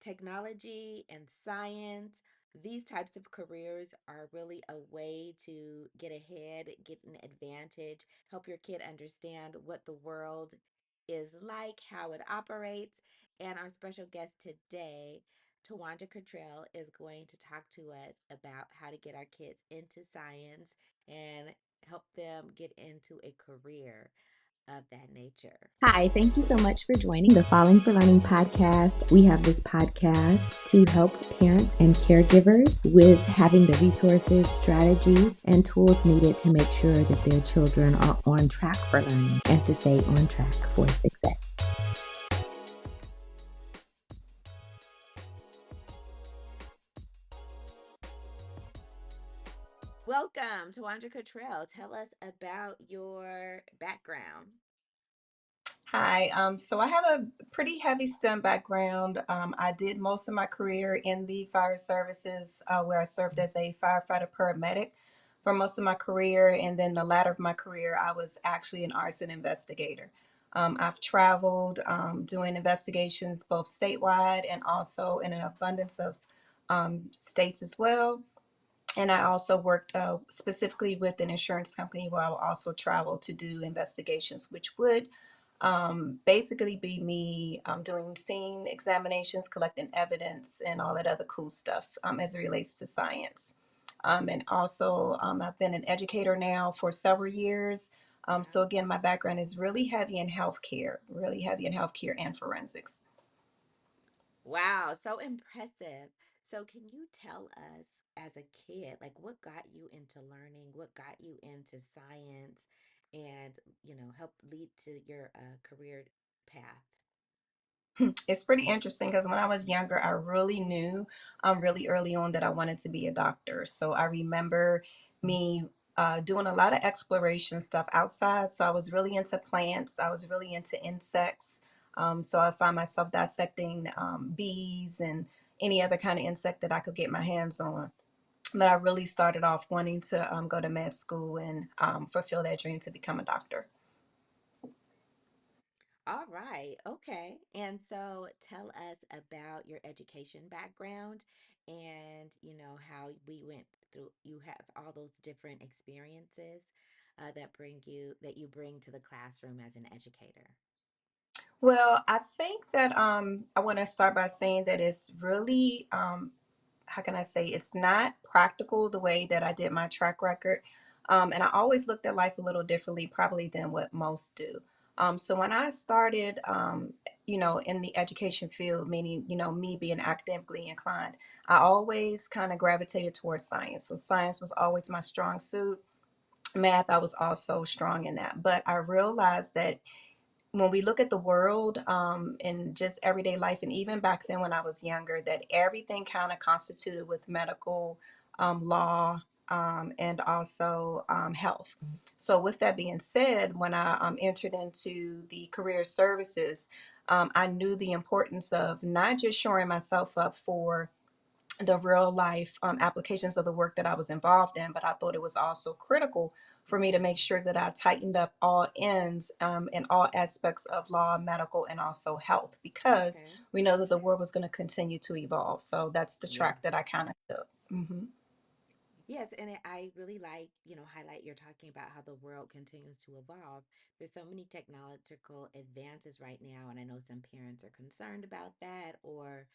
technology and science, these types of careers are really a way to get ahead, get an advantage, help your kid understand what the world is like, how it operates. And our special guest today, Tawanja Kittrell, is going to talk to us about how to get our kids into science and help them get into a career of that nature. Hi, thank you so much for joining the Falling for Learning podcast. We have this podcast to help parents and caregivers with having the resources, strategies, and tools needed to make sure that their children are on track for learning and to stay on track for success. Welcome to Wanda Cottrell. Tell us about your background. Hi, so I have a pretty heavy STEM background. I did most of my career in the fire services, where I served as a firefighter paramedic for most of my career. And then the latter of my career, I was actually an arson investigator. I've traveled doing investigations both statewide and also in an abundance of states as well. And I also worked specifically with an insurance company where I will also travel to do investigations, which would basically be me doing scene examinations, collecting evidence, and all that other cool stuff as it relates to science. And also, I've been an educator now for several years. So, Wow. again, my background is really heavy in healthcare, really heavy in healthcare and forensics. Wow, so impressive. So, can you tell us as a kid, like what got you into learning? What got you into science and, help lead to your career path? It's pretty interesting because when I was younger, I really knew really early on that I wanted to be a doctor. So I remember me doing a lot of exploration stuff outside. So I was really into plants, I was really into insects. So I found myself dissecting bees and any other kind of insect that I could get my hands on. But I really started off wanting to go to med school and fulfill that dream to become a doctor. All right. Okay. And so tell us about your education background and, how we went through, you have all those different experiences that you bring to the classroom as an educator. Well, I think that I want to start by saying that it's really, how can I say, it's not practical the way that I did my track record. And I always looked at life a little differently, probably than what most do. So when I started, in the education field, meaning, me being academically inclined, I always kind of gravitated towards science. So science was always my strong suit. Math, I was also strong in that. But I realized that when we look at the world and just everyday life, and even back then when I was younger, that everything kind of constituted with medical law and also health. So, with that being said, when I entered into the career services, I knew the importance of not just shoring myself up for the real life applications of the work that I was involved in, but I thought it was also critical for me to make sure that I tightened up all ends in all aspects of law, medical, and also health, because Okay. we know that the world was going to continue to evolve. So that's the Yes. track that I kind of took. Hmm. Yes, and I really like, highlight you're talking about how the world continues to evolve. There's so many technological advances right now, and I know some parents are concerned about that, or,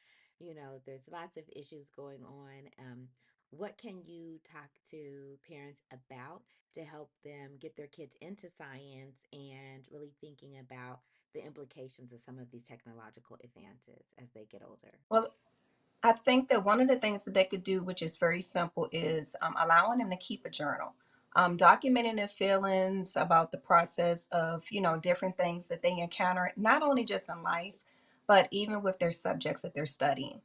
there's lots of issues going on. What can you talk to parents about to help them get their kids into science and really thinking about the implications of some of these technological advances as they get older? Well, I think that one of the things that they could do, which is very simple, is allowing them to keep a journal, documenting their feelings about the process of, different things that they encounter, not only just in life, but even with their subjects that they're studying.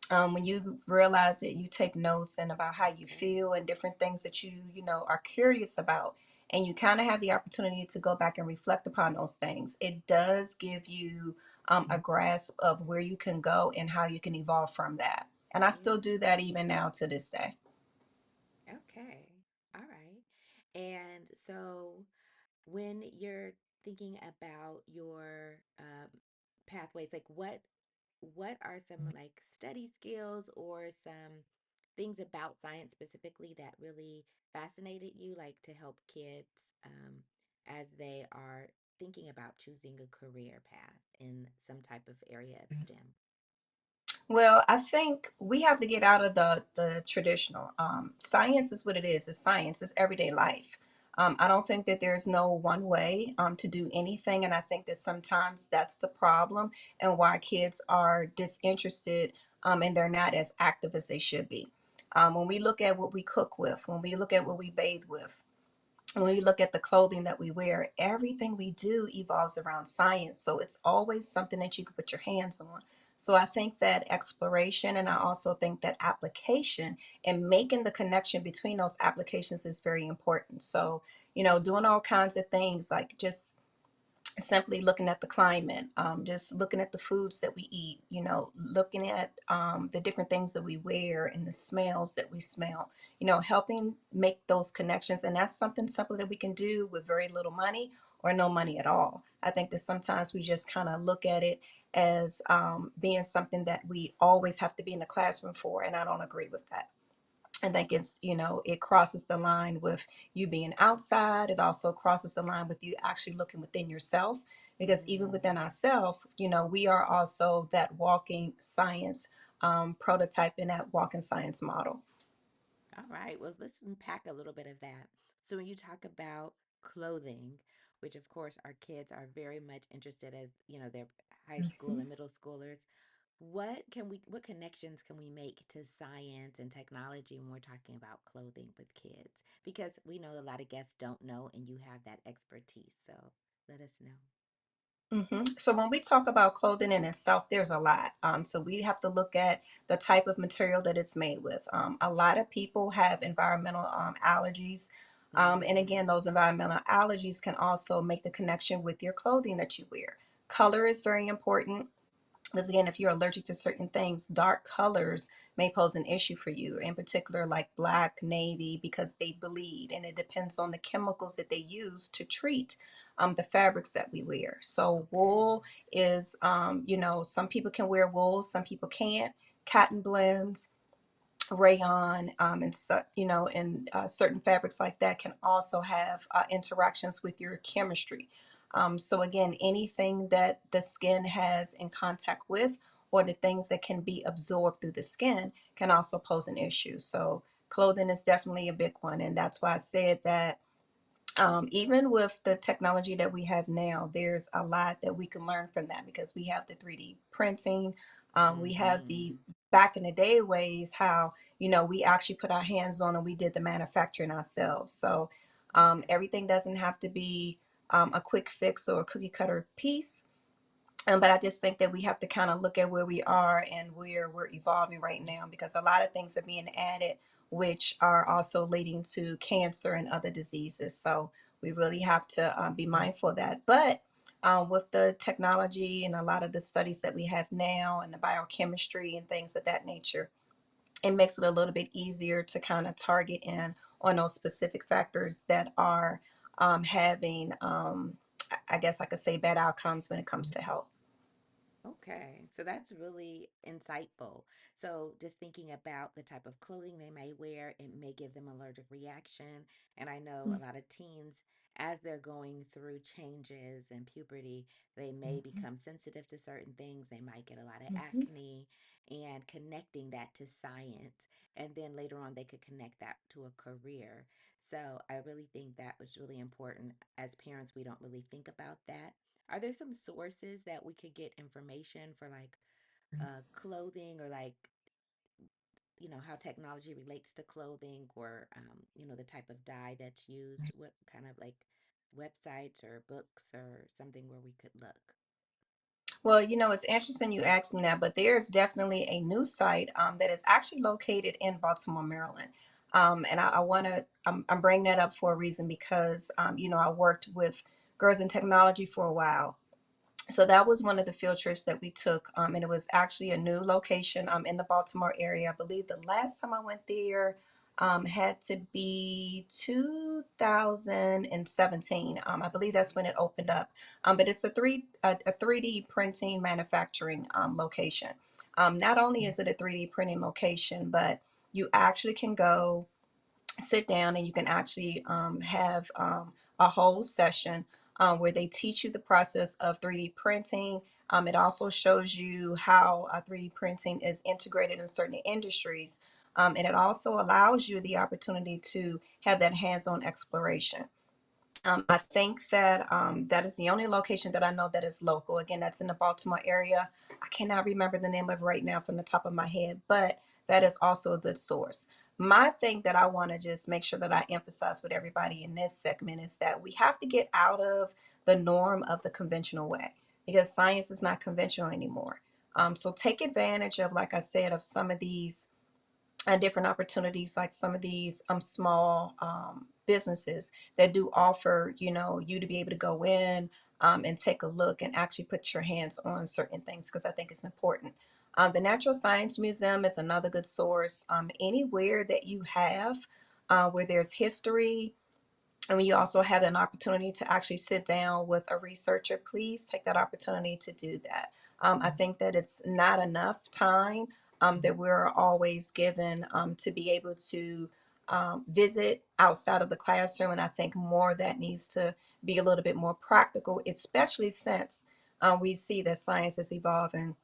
When you realize that you take notes and about how you Okay. feel and different things that you are curious about, and you kind of have the opportunity to go back and reflect upon those things, it does give you a grasp of where you can go and how you can evolve from that. And I still Yeah. do that even now to this day. Okay. All right. And so when you're thinking about your pathways, like what are some like study skills or some things about science specifically that really fascinated you, like to help kids as they are thinking about choosing a career path in some type of area of STEM? Well, I think we have to get out of the traditional. Science is what it is. It's science. It's everyday life. I don't think that there's no one way to do anything, and I think that sometimes that's the problem and why kids are disinterested and they're not as active as they should be. When we look at what we cook with, when we look at what we bathe with, when we look at the clothing that we wear, everything we do evolves around science. So it's always something that you can put your hands on. So I think that exploration and I also think that application and making the connection between those applications is very important. So, doing all kinds of things like just simply looking at the climate, just looking at the foods that we eat, looking at the different things that we wear and the smells that we smell, helping make those connections. And that's something simple that we can do with very little money or no money at all. I think that sometimes we just kind of look at it as being something that we always have to be in the classroom for. And I don't agree with that. I think it's, it crosses the line with you being outside. It also crosses the line with you actually looking within yourself, because even Mm. within ourselves, we are also that walking science prototype in that walking science model. All right. Well, let's unpack a little bit of that. So, when you talk about clothing, which of course our kids are very much interested as, they're high school Mhm. and middle schoolers, what connections can we make to science and technology when we're talking about clothing with kids? Because we know a lot of guests don't know and you have that expertise. So, let us know. So when we talk about clothing in itself, there's a lot. So we have to look at the type of material that it's made with. A lot of people have environmental allergies. And Mm. again, those environmental allergies can also make the connection with your clothing that you wear. Color is very important. Because again, if you're allergic to certain things, dark colors may pose an issue for you, in particular, like black, navy, because they bleed. And it depends on the chemicals that they use to treat the fabrics that we wear. So, Okay. wool is, some people can wear wool, some people can't. Cotton blends, rayon, and so, and certain fabrics like that can also have interactions with your chemistry. So again, anything that the skin has in contact with, or the things that can be absorbed through the skin, can also pose an issue. So clothing is definitely a big one, and that's why I said that even with the technology that we have now, there's a lot that we can learn from that because we have the 3D printing. We have the Mm-hmm. back in the day ways how, we actually put our hands on and we did the manufacturing ourselves. So Okay. everything doesn't have to be a quick fix or a cookie cutter piece. But I just think that we have to kind of look at where we are and where we're evolving right now, because a lot of things are being added, which are also leading to cancer and other diseases. So we really have to be mindful of that. But with the technology and a lot of the studies that we have now and the biochemistry and things of that nature, it makes it a little bit easier to kind of target in on those specific factors that are having, I guess I could say, bad outcomes when it comes to health. Okay, so that's really insightful. So, just thinking about the type of clothing they may wear, it may give them allergic reaction. And I know a lot of teens, as they're going through changes and puberty, they may Mhm. become sensitive to certain things. They might get a lot of Mhm. acne, and connecting that to science. And then later on, they could connect that to a career. So, I really think that was really important. As parents, we don't really think about that. Are there some sources that we could get information for like clothing or like, how technology relates to clothing or, the type of dye that's used? What kind of like websites or books or something where we could look? Well, it's interesting you asked me that, but there's definitely a new site that is actually located in Baltimore, Maryland. And I want to, I'm bringing that up for a reason because, I worked with Girls in Technology for a while. So that was one of the field trips that we took. And it was actually a new location in the Baltimore area. I believe the last time I went there, had to be 2017. I believe that's when it opened up. But it's a 3D printing manufacturing location. Not only is it a 3D printing location, but you actually can go sit down and you can actually have a whole session where they teach you the process of 3D printing. It also shows you how 3D printing is integrated in certain industries. And it also allows you the opportunity to have that hands-on exploration. I think that that is the only location that I know that is local. Again, that's in the Baltimore area. I cannot remember the name of it right now from the top of my head, but that is also a good source. My thing that I want to just make sure that I emphasize with everybody in this segment is that we have to get out of the norm of the conventional way because science is not conventional anymore. So take advantage of, like I said, of some of these different opportunities, like some of these small businesses that do offer, you to be able to go in and take a look and actually put your hands on certain things because I think it's important. The Natural Science Museum is another good source. Anywhere that you have where there's history, and when you also have an opportunity to actually sit down with a researcher, please take that opportunity to do that. I think that it's not enough time that we're always given to be able to visit outside of the classroom. And I think more of that needs to be a little bit more practical, especially since we see that science is evolving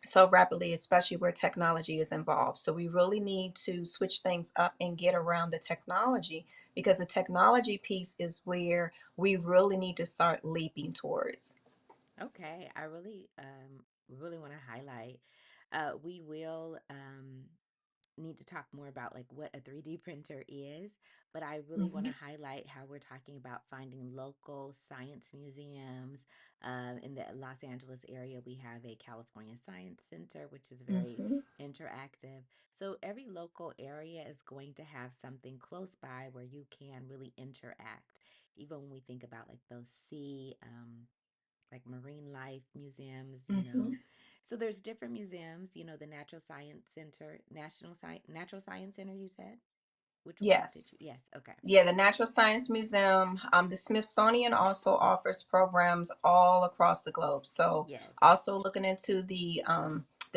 so rapidly, especially where technology is involved. So we really need to switch things up and get around the technology because the technology piece is where we really need to start leaping towards. Okay, I really want to highlight. We will need to talk more about like what a 3D printer is, but I really want to Mhm. highlight how we're talking about finding local science museums. In the Los Angeles area, we have a California Science Center, which is very Mhm. interactive. So every local area is going to have something close by where you can really interact. Even when we think about like those like marine life museums, Mhm. So there's different museums, the Natural Science Center you said? Which one did Yes. you? Yes, okay. Yeah, the Natural Science Museum. The Smithsonian also offers programs all across the globe. So Yes. also looking into the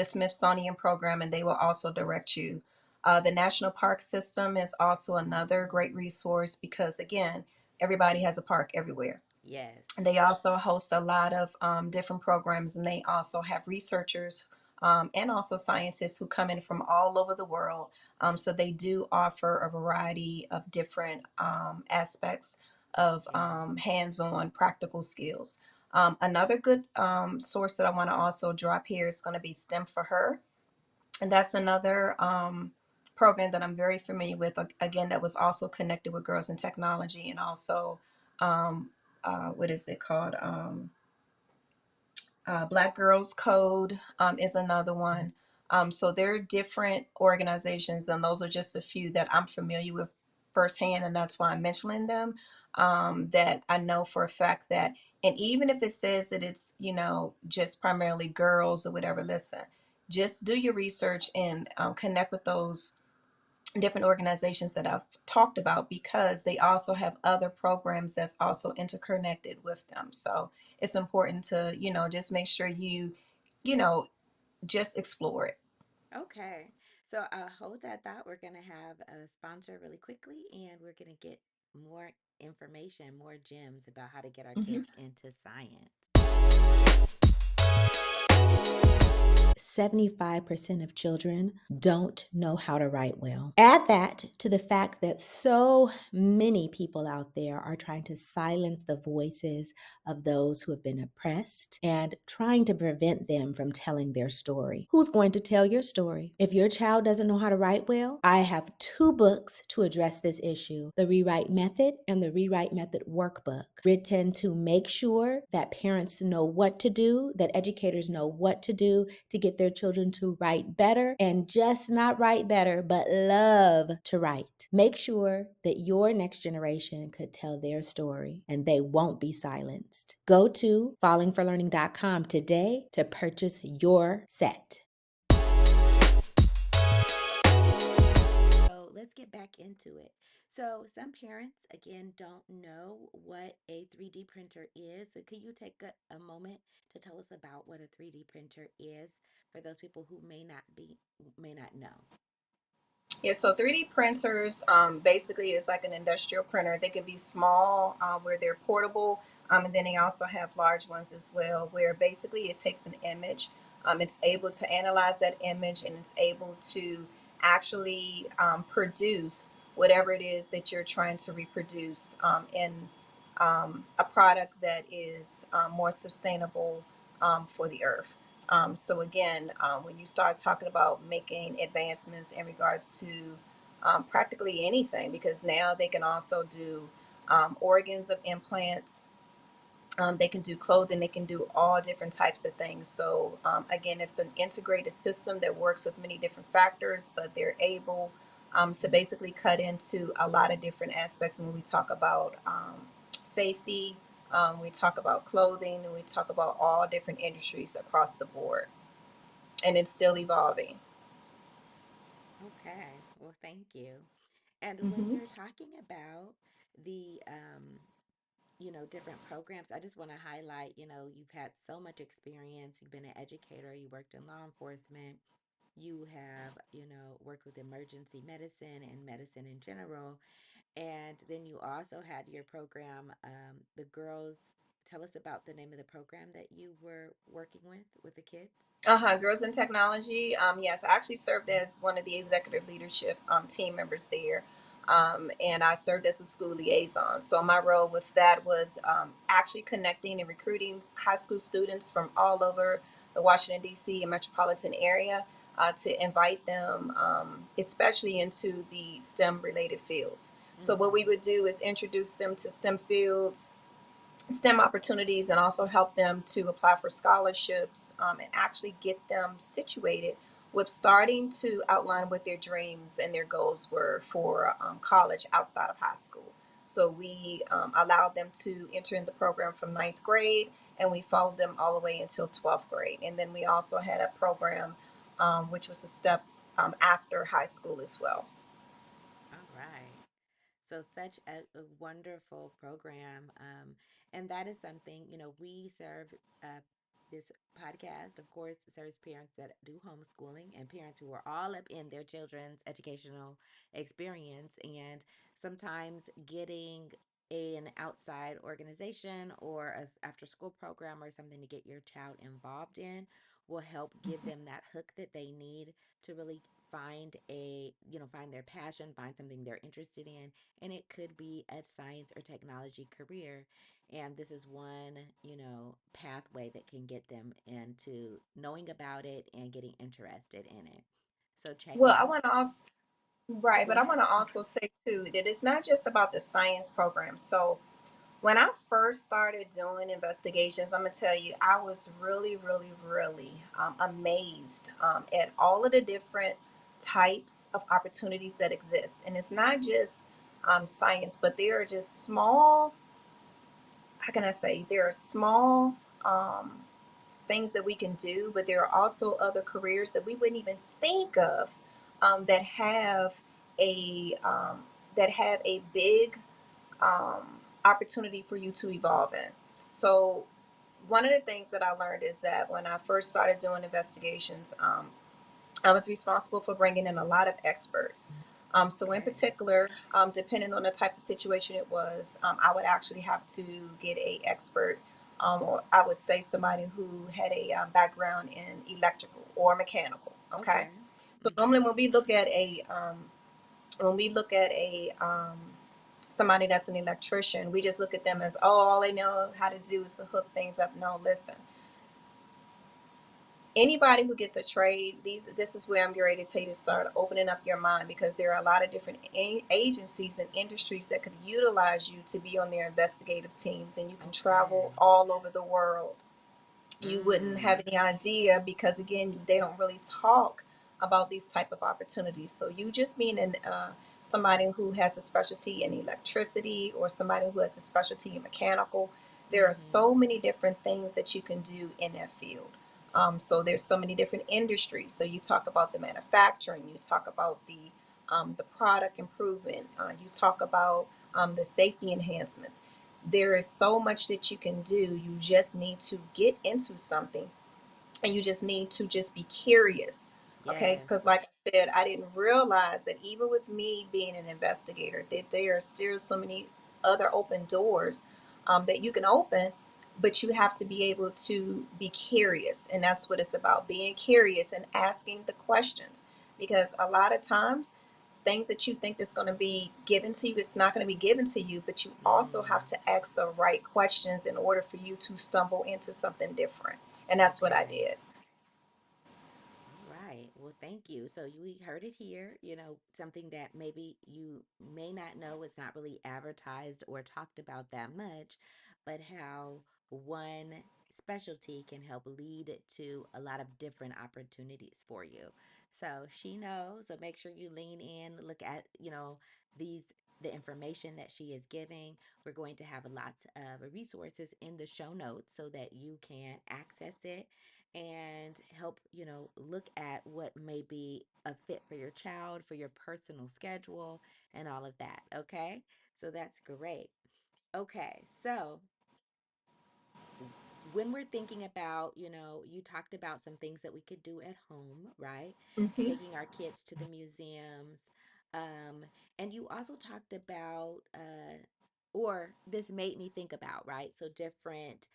Smithsonian program, and they will also direct you. The National Park System is also another great resource because again, everybody has a park everywhere. Yes. And they also host a lot of different programs, and they also have researchers and also scientists who come in from all over the world. So they do offer a variety of different aspects of Yeah. hands-on practical skills. Another good source that I want to also drop here is going to be STEM for Her, and that's another program that I'm very familiar with. Again, that was also connected with Girls in Technology and also um, what is it called? Black Girls Code is another one. So there are different organizations, and those are just a few that I'm familiar with firsthand, and that's why I'm mentioning them. That I know for a fact that, and even if it says that it's just primarily girls or whatever, listen, just do your research and connect with those different organizations that I've talked about because they also have other programs that's also interconnected with them. So it's important to, just make sure you know, just explore it. Okay. So hold that thought. We're going to have a sponsor really quickly, and we're going to get more information, more gems about how to get our Mhm. kids into science. 75% of children don't know how to write well. Add that to the fact that so many people out there are trying to silence the voices of those who have been oppressed and trying to prevent them from telling their story. Who's going to tell your story? If your child doesn't know how to write well, I have 2 books to address this issue: The Rewrite Method and The Rewrite Method Workbook, written to make sure that parents know what to do, that educators know what to do to get their children to write better, and just not write better, but love to write. Make sure that your next generation could tell their story and they won't be silenced. Go to fallingforlearning.com today to purchase your set. So let's let's get back into it. So, some parents, again, don't know what a 3D printer is. So, could you take a moment to tell us about what a 3D printer is for those people who may not know? Yeah, so 3D printers basically is like an industrial printer. They can be small where they're portable, and then they also have large ones as well, where basically it takes an image. It's able to analyze that image and it's able to actually produce whatever it is that you're trying to reproduce in a product that is more sustainable for the earth. So again, when you start talking about making advancements in regards to practically anything, because now they can also do organs of implants, they can do clothing, they can do all different types of things. So again, it's an integrated system that works with many different factors, but they're able to basically cut into a lot of different aspects. When we talk about safety, we talk about clothing, and we talk about all different industries across the board, and it's still evolving. Okay. Well, thank you. And when Hmm. you're talking about the different programs, I just want to highlight, you've had so much experience. You've been an educator, you worked in law enforcement, you have, worked with emergency medicine and medicine in general. And then you also had your program, the girls. Tell us about the name of the program that you were working with the kids. Uh-huh, Girls in Technology. Yes, I actually served as one of the executive leadership team members there. And I served as a school liaison. So my role with that was actually connecting and recruiting high school students from all over the Washington, D.C. and metropolitan area to invite them, especially into the STEM related fields. So what we Mm-hmm. would do is introduce them to STEM fields, STEM opportunities, and also help them to apply for scholarships and actually get them situated with starting to outline what their dreams and their goals were for college outside of high school. So we allowed them to enter in the program from ninth grade, and we followed them all the way until 12th grade. And then we also had a program which was a step after high school as well. All right. So such a wonderful program. And that is something, we serve this podcast, of course, serves parents that do homeschooling and parents who are all up in their children's educational experience. And sometimes getting an outside organization or a after school program or something to get your child involved in will help give them that hook that they need to really find their passion, find something they're interested in, and it could be a science or technology career. And this is one, pathway that can get them into knowing about it and getting interested in it. So check it Well, I out. want to also Right, Go but I ahead. want to also say too that it's not just about the science program. So when I first started doing investigations, I'm gonna tell you, I was really, really, really amazed at all of the different types of opportunities that exist. And it's not just science, but they are just small. How can I say? There are small things that we can do, but there are also other careers that we wouldn't even think of that have a big opportunity for you to evolve in. So one of the things that I learned is that when I first started doing investigations, I was responsible for bringing in a lot of experts. So in Okay. particular, depending on the type of situation it was, I would actually have to get a expert, or I would say somebody who had a background in electrical or mechanical. Okay, Okay. so normally Mm-hmm. when we look at a somebody that's an electrician, we just look at them as, oh, all they know how to do is to hook things up. No, listen, anybody who gets a trade, this is where I'm getting ready to tell you to start opening up your mind, because there are a lot of different agencies and industries that could utilize you to be on their investigative teams, and you can Okay. travel all over the world. You wouldn't have Mm. any idea, because again, they don't really talk about these type of opportunities. So you just being somebody who has a specialty in electricity, or somebody who has a specialty in mechanical, there are Mm-hmm. so many different things that you can do in that field. So there's so many different industries. So you talk about the manufacturing, you talk about the the product improvement. You talk about the safety enhancements. There is so much that you can do. You just need to get into something, and you just need to just be curious. Okay, Yes. because like I said, I didn't realize that even with me being an investigator, that there are still so many other open doors that you can open, but you have to be able to be curious, and that's what it's about, being curious and asking the questions. Because a lot of times things that you think that's going to be given to you, it's not going to be given to you, but you also have Mm, to ask the right questions in order for you to stumble into something different. And that's what I okay. did. All right. Well, thank you. So you heard it here, something that maybe you may not know, it's not really advertised or talked about that much, but how one specialty can help lead to a lot of different opportunities for you. So she knows, so make sure you lean in, look at, these the information that she is giving. We're going to have lots of resources in the show notes so that you can access it and help, look at what may be a fit for your child, for your personal schedule, and all of that. Okay. So that's great. Okay. So when we're thinking about, you talked about some things that we could do at home, right? Hmm. Taking our kids to the museums. Um, and you also talked about, or this made me think about, right? So different,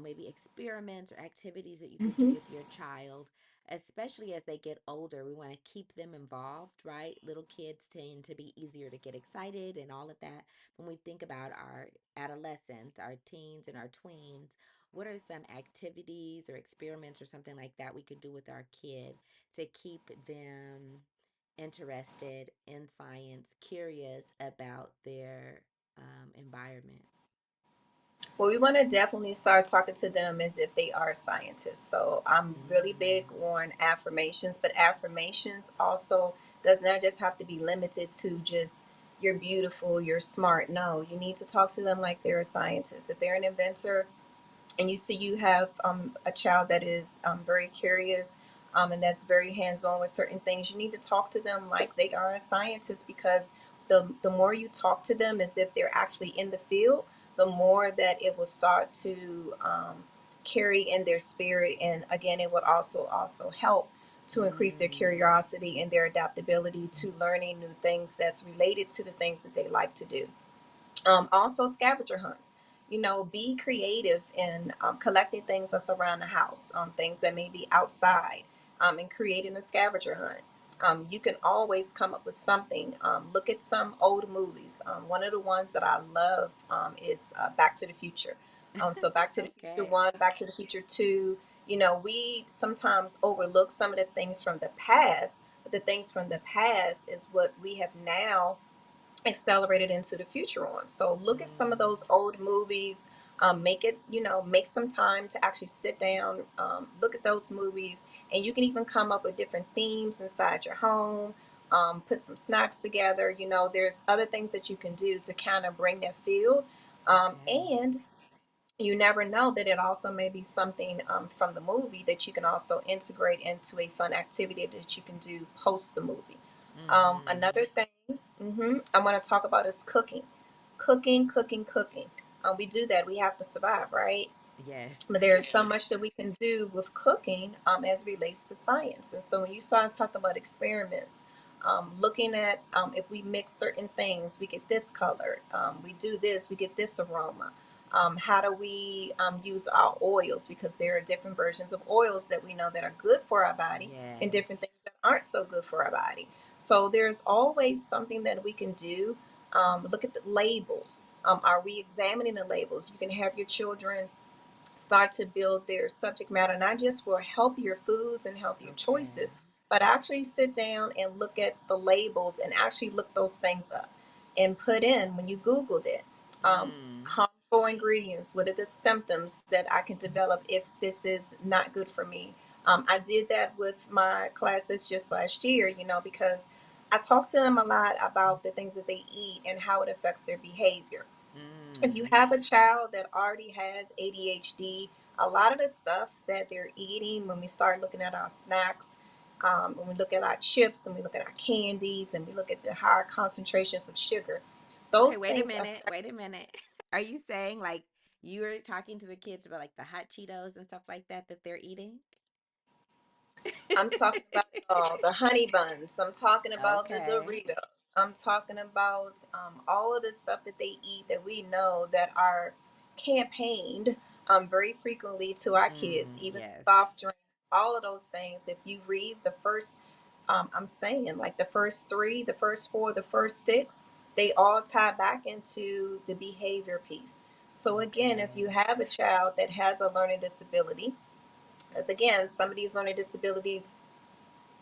maybe experiments or activities that you could do Hmm. with your child, especially as they get older. We want to keep them involved, right? Little kids tend to be easier to get excited and all of that. When we think about our adolescents, our teens, and our tweens, what are some activities or experiments or something like that we could do with our kid to keep them interested in science, curious about their environment? Well, we want to definitely start talking to them as if they are scientists. So I'm really big Mm, on affirmations, but affirmations also does not just have to be limited to just you're beautiful, you're smart. No, you need to talk to them like they're a scientist. If they're an inventor, and you see you have a child that is very curious, and that's very hands-on with certain things, you need to talk to them like they are a scientist, because the more you talk to them as if they're actually in the field, the more that it will start to carry in their spirit. And again, it would also help to increase their mm, curiosity and their adaptability to learning new things that's related to the things that they like to do. Also, scavenger hunts. Be creative in collecting things that's around the house, things that may be outside, and creating a scavenger hunt. You can always come up with something. Look at some old movies. One of the ones that I love is Back to the Future. So, Back to the Future okay. 1, Back to the Future 2. We sometimes overlook some of the things from the past, but the things from the past is what we have now accelerated into the future on. So look at some of Mm, those old movies. Make it, make some time to actually sit down, look at those movies, and you can even come up with different themes inside your home. Put some snacks together. There's other things that you can do to kind of bring that feel. okay. And you never know that it also may be something from the movie that you can also integrate into a fun activity that you can do post the movie. Mm-hmm. Another thing I want to talk about is cooking. Cooking, cooking, cooking. We do that. We have to survive, right? Yes. But there is so much that we can do with cooking as it relates to science. And so when you start talking about experiments, looking at if we mix certain things, we get this color. We do this, we get this aroma. How do we use our oils? Because there are different versions of oils that we know that are good for our body, and Yes. different things that aren't so good for our body. So there's always something that we can do. Look at the labels. Are we examining the labels? You can have your children start to build their subject matter, not just for healthier foods and healthier Okay. choices, but actually sit down and look at the labels and actually look those things up and put in when you Googled it. Mm, Harmful ingredients, what are the symptoms that I can develop if this is not good for me? I did that with my classes just last year, because I talk to them a lot about the things that they eat and how it affects their behavior. If you mm, have a child that already has ADHD, a lot of the stuff that they're eating, when we start looking at our snacks, When we look at our chips and we look at our candies and we look at the higher concentrations of sugar, Okay, those wait a things minute. affect. Wait a minute. Are you saying like you were talking to the kids about like the hot Cheetos and stuff like that that they're eating? I'm talking about the honey buns. I'm talking about the Okay. Doritos. I'm talking about all of the stuff that they eat that we know that are campaigned very frequently to our kids, even Yes. the soft drinks, all of those things. If you read the first, I'm saying like the first three, the first four, the first six, they all tie back into the behavior piece. So again, if you Okay. have a child that has a learning disability, as again, some of these learning disabilities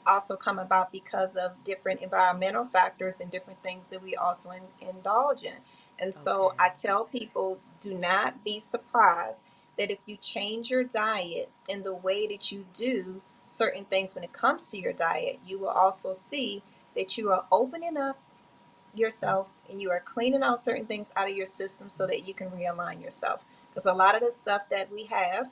also come about because of different environmental factors and different things that we also indulge in. And so I Okay. tell people, do not be surprised that if you change your diet in the way that you do certain things when it comes to your diet, you will also see that you are opening up yourself and you are cleaning out certain things out of your system so that you can realign yourself. Because a lot of the stuff that we have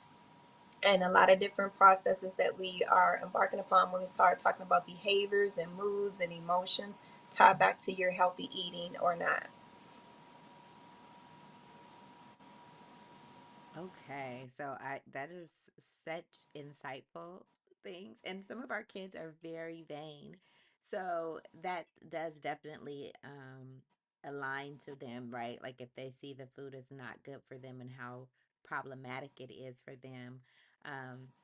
and a lot of different processes that we are embarking upon when we start talking about behaviors and moods and emotions tie back to your healthy eating or not. Okay, so I that is such insightful things, and some of our kids are very vain, so that does definitely align to them, right? Like if they see the food is not good for them and how problematic it is for them,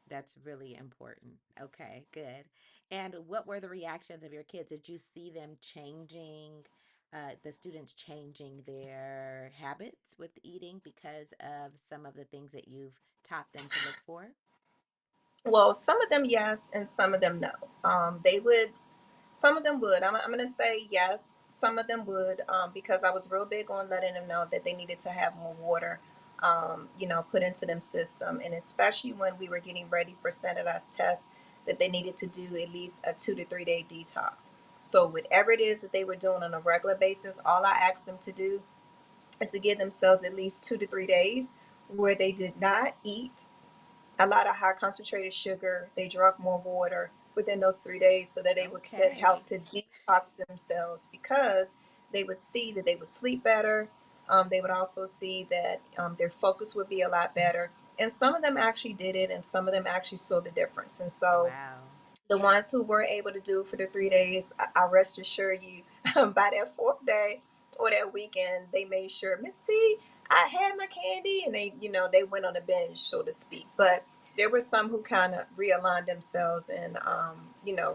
that's really important. Okay, good. And what were the reactions of your kids? Did you see them changing? The students changing their habits with eating because of some of the things that you've taught them to look for? Well, some of them yes, and some of them no. They would Some of them would. I'm going to say yes. Some of them would, because I was real big on letting them know that they needed to have more water, put into them system, and especially when we were getting ready for standardized tests, that they needed to do at least a 2 to 3 day detox. So whatever it is that they were doing on a regular basis, all I asked them to do is to give themselves at least 2 to 3 days where they did not eat a lot of high concentrated sugar. They drank more water within those 3 days so that they could help Okay. to detox themselves because they would see that they would sleep better. They would also see that their focus would be a lot better. And some of them actually did it, and some of them actually saw the difference. And so Wow. the ones who were able to do it for the 3 days, I rest assure you, by that fourth day or that weekend, they made sure, Miss T, I had my candy, and they went on a binge, so to speak. But there were some who kind of realigned themselves and,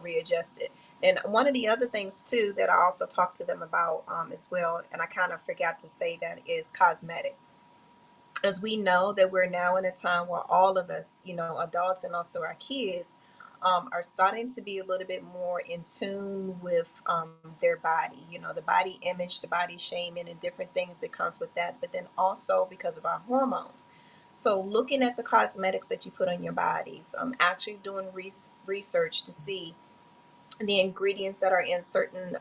readjusted. And one of the other things too that I also talked to them about as well, and I kind of forgot to say that is cosmetics, as we know that we're now in a time where all of us, adults and also our kids, are starting to be a little bit more in tune with their body, the body image, the body shaming, and different things that comes with that. But then also because of our hormones. So looking at the cosmetics that you put on your bodies, actually doing research to see the ingredients that are in certain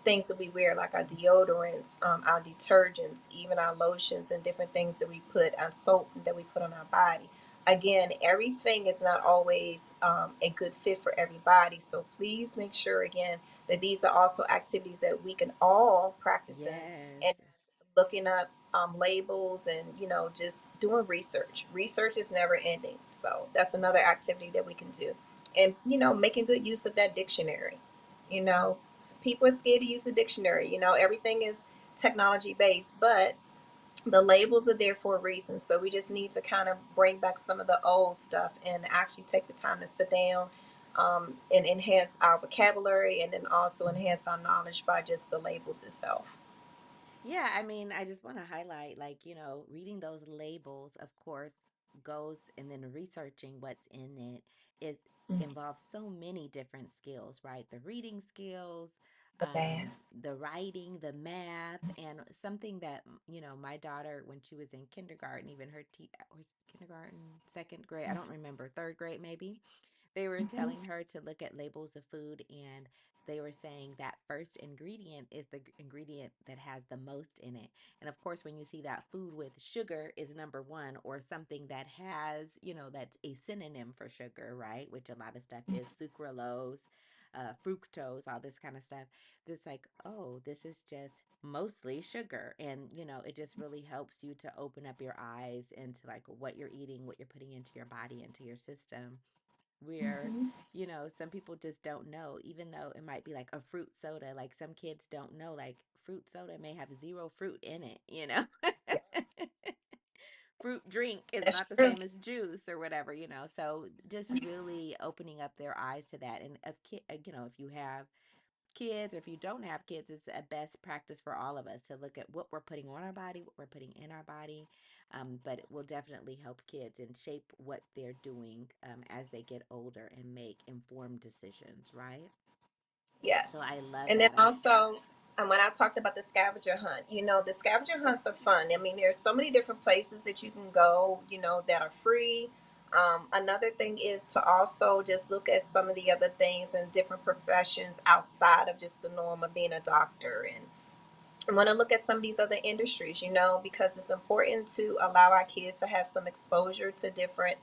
things that we wear, like our deodorants, our detergents, even our lotions, and different things that we put on soap that we put on our body. Again, everything is not always a good fit for everybody. So please make sure, again, that these are also activities that we can all practice in, Yes. and looking up labels and, just doing research. Research is never ending. So that's another activity that we can do. And, making good use of that dictionary. People are scared to use a dictionary. Everything is technology based, but the labels are there for a reason. So we just need to kind of bring back some of the old stuff and actually take the time to sit down, and enhance our vocabulary, and then also enhance our knowledge by just the labels itself. Yeah, I mean, I just want to highlight like, reading those labels, of course, goes and then researching what's in it. It involves so many different skills, right? The reading skills, The math. the writing, the math, and something that, my daughter, when she was in kindergarten, even her was kindergarten, second grade, I don't remember, third grade maybe, They were Mhm. telling her to look at labels of food, and they were saying that first ingredient is the ingredient that has the most in it. And of course, when you see that food with sugar is number one, or something that has, that's a synonym for sugar, right? Which a lot of stuff is sucralose, fructose, all this kind of stuff. It's like, oh, this is just mostly sugar. And, it just really helps you to open up your eyes into like what you're eating, what you're putting into your body, into your system. Where, Mhm. some people just don't know, even though it might be like a fruit soda. Like some kids don't know, like fruit soda may have zero fruit in it. Yeah, Fruit drink is that's not the true. same as juice or whatever. So just really opening up their eyes to that. And if if you have kids or if you don't have kids, it's a best practice for all of us to look at what we're putting on our body, what we're putting in our body. But it will definitely help kids and shape what they're doing as they get older and make informed decisions, right? So Yes. I love And then that. also, when I talked about the scavenger hunt, the scavenger hunts are fun. I mean, there's so many different places that you can go, that are free. Another thing is to also just look at some of the other things and different professions outside of just the norm of being a doctor, and I want to look at some of these other industries, because it's important to allow our kids to have some exposure to different,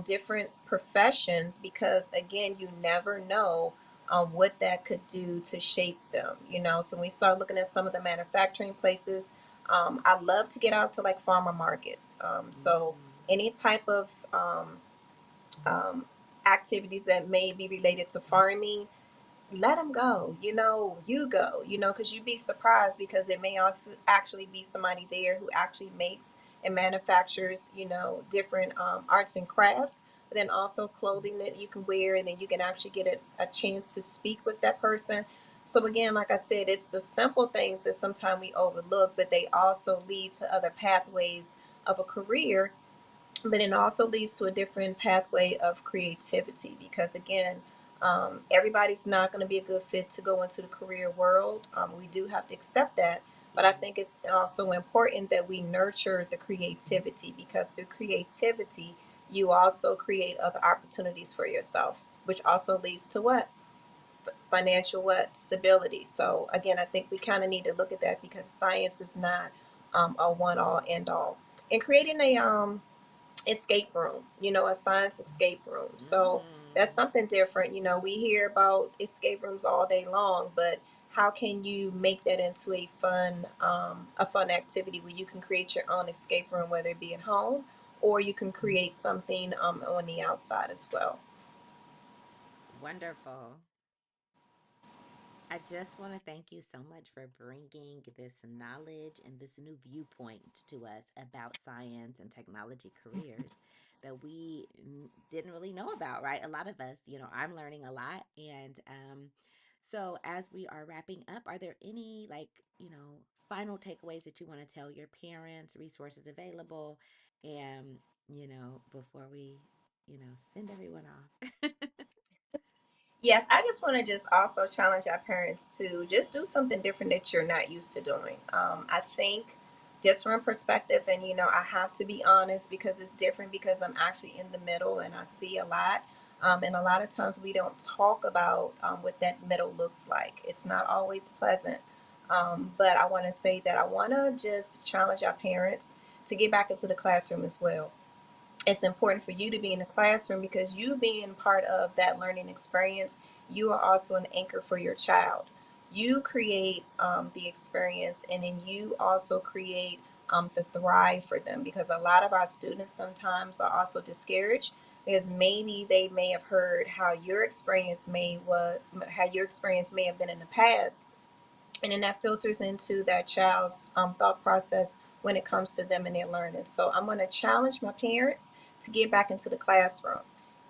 different professions, because again, you never know what that could do to shape them. So when we start looking at some of the manufacturing places, I love to get out to like farmer markets. So Mm, any type of um, activities that may be related to farming, let them go. You go, because you'd be surprised, because there may also actually be somebody there who actually makes and manufactures, different arts and crafts, but then also clothing that you can wear, and then you can actually get a chance to speak with that person. So again, like I said, it's the simple things that sometimes we overlook, but they also lead to other pathways of a career, but it also leads to a different pathway of creativity, because again, everybody's not going to be a good fit to go into the career world. We do have to accept that, but I yes. think it's also important that we nurture the creativity, because through creativity you also create other opportunities for yourself, which also leads to what? Financial what? Stability. So again, I think we kind of need to look at that, because science is not a one all end all. And creating a escape room, a science escape room. So that's Mm, something different. We hear about escape rooms all day long, but how can you make that into a fun activity where you can create your own escape room, whether it be at home or you can create something on the outside as well. wonderful. I just want to thank you so much for bringing this knowledge and this new viewpoint to us about science and technology careers that we didn't really know about, right? A lot of us, I'm learning a lot. And so, as we are wrapping up, are there any, like, final takeaways that you want to tell your parents, resources available, and, before we, send everyone off? Yes, I just want to just also challenge our parents to just do something different that you're not used to doing. I think just from perspective, and I have to be honest, because it's different, because I'm actually in the middle and I see a lot. And a lot of times we don't talk about what that middle looks like. It's not always pleasant. But I want to say that I want to just challenge our parents to get back into the classroom as well. It's important for you to be in the classroom, because you being part of that learning experience, you are also an anchor for your child. You create the experience, and then you also create the thrive for them, because a lot of our students sometimes are also discouraged, because maybe they may have heard how your experience may have been in the past, and then that filters into that child's thought process when it comes to them and their learning. So I'm going to challenge my parents to get back into the classroom.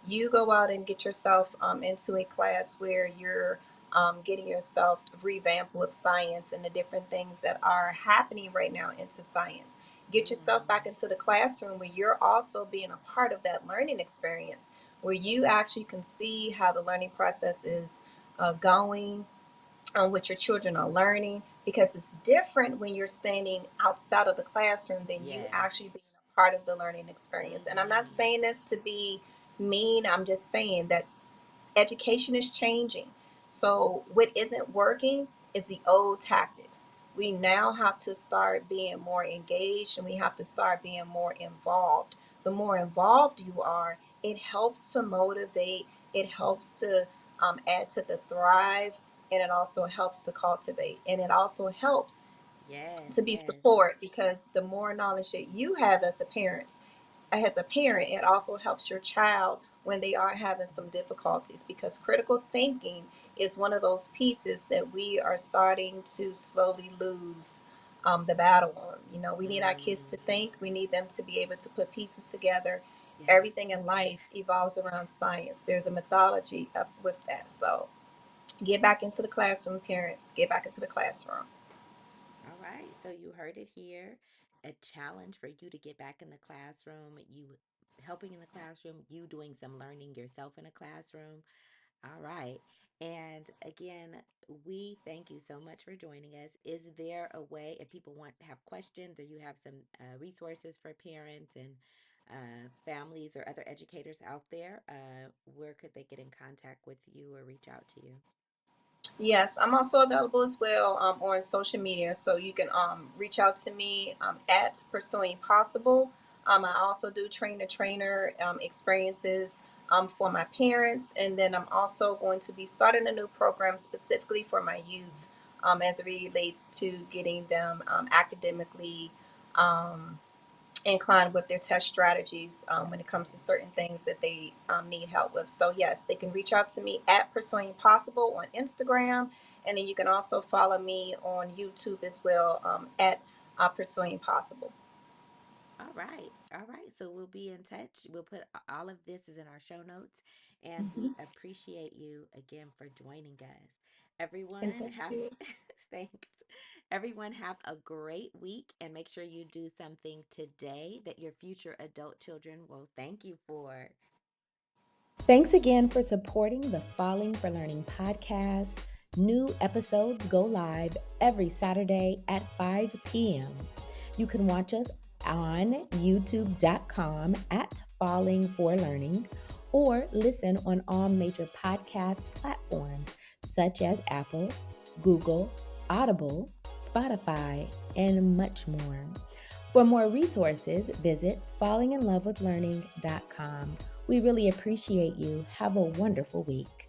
You go out and get yourself into a class where you're getting yourself revamped with science and the different things that are happening right now into science. Get yourself back Mm, into the classroom where you're also being a part of that learning experience, where you actually can see how the learning process is going, on what your children are learning, because it's different when you're standing outside of the classroom than you yes. actually being a part of the learning experience. And I'm not Mm-hmm. saying this to be mean. I'm just saying that education is changing. So what isn't working is the old tactics. We now have to start being more engaged and we have to start being more involved. The more involved you are, it helps to motivate, it helps to add to the thrive, and it also helps to cultivate. And it also helps Yes, to be yes. support, because the more knowledge that you have as a parent, it also helps your child when they are having some difficulties, because critical thinking is one of those pieces that we are starting to slowly lose the battle on. You know, we need our kids to Mm, think, we need them to be able to put pieces together. yes. Everything in life evolves around science, there's a methodology up with that. So get back into the classroom, parents, get back into the classroom. All right. So you heard it here. A challenge for you to get back in the classroom, you helping in the classroom, you doing some learning yourself in a classroom. All right. And again, we thank you so much for joining us. Is there a way, if people want to have questions or you have some resources for parents and families or other educators out there, where could they get in contact with you or reach out to you? Yes, I'm also available as well on social media. So you can reach out to me at Pursuing Possible. I also do trainer experiences for my parents. And then I'm also going to be starting a new program specifically for my youth as it relates to getting them academically. Um, Inclined with their test strategies when it comes to Okay. certain things that they need help with. So, yes, they can reach out to me at Pursuing Possible on Instagram. And then you can also follow me on YouTube as well at Pursuing Possible. All right. All right. So we'll be in touch. We'll put all of this is in our show notes and Mhm. we appreciate you again for joining us. And Everyone thank have you. thanks. Everyone have a great week and make sure you do something today that your future adult children will thank you for. Thanks again for supporting the Falling for Learning podcast. New episodes go live every Saturday at 5 p.m. You can watch us on youtube.com at Falling for Learning or listen on all major podcast platforms such as Apple, Google, Audible, Spotify, and much more. For more resources, visit fallinginlovewithlearning.com. We really appreciate you. Have a wonderful week.